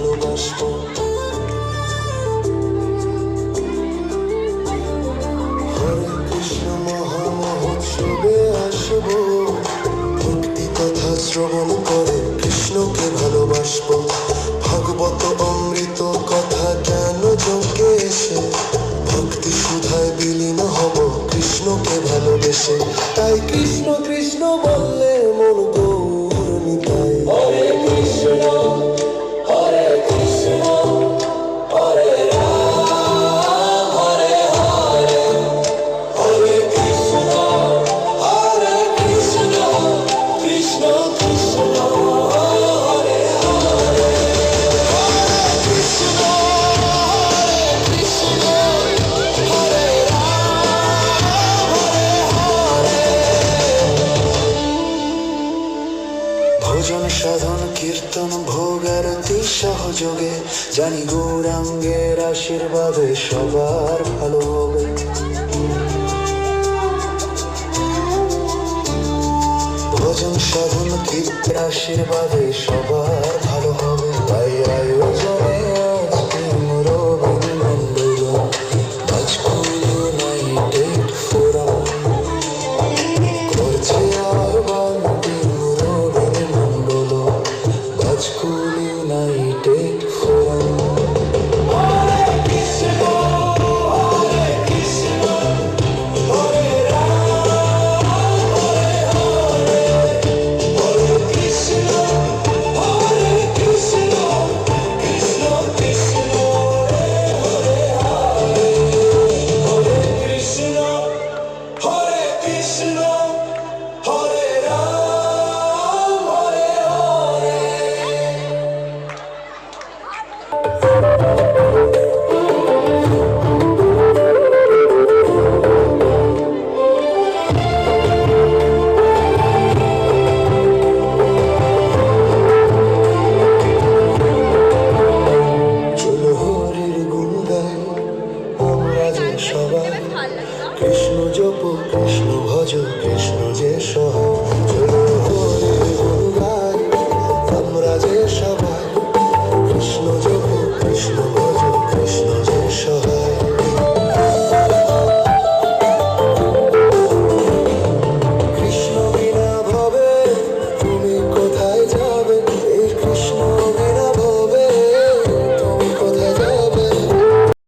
ভালোবাসবো। হরে কৃষ্ণ মহামহোৎসবে আসবো, ভক্তি কথা শ্রবণ করে কৃষ্ণকে ভালোবাসবো। ভাগবত অমৃত কথা জ্ঞান যোগে এসে ভক্তি সুধায় বিলীন হব কৃষ্ণকে ভালোবেসে। তাই কৃষ্ণ কৃষ্ণ বললে মন গৌর নিতাই। হরে কৃষ্ণ হরে কৃষ্ণ হরে রাম হরে হরে, হরে কৃষ্ণ হরে কৃষ্ণ কৃষ্ণ কৃষ্ণ হরে হরে, হরে কৃষ্ণ হরে কৃষ্ণ হরে রাম হরে হরে। ভজন সাধন কীর্তন ভোগ আরতি সহযোগে জানি গৌরাঙ্গের আশীর্বাদে সবার ভালো হবে। ভজন সাধন কীর্তন আশীর্বাদে সবার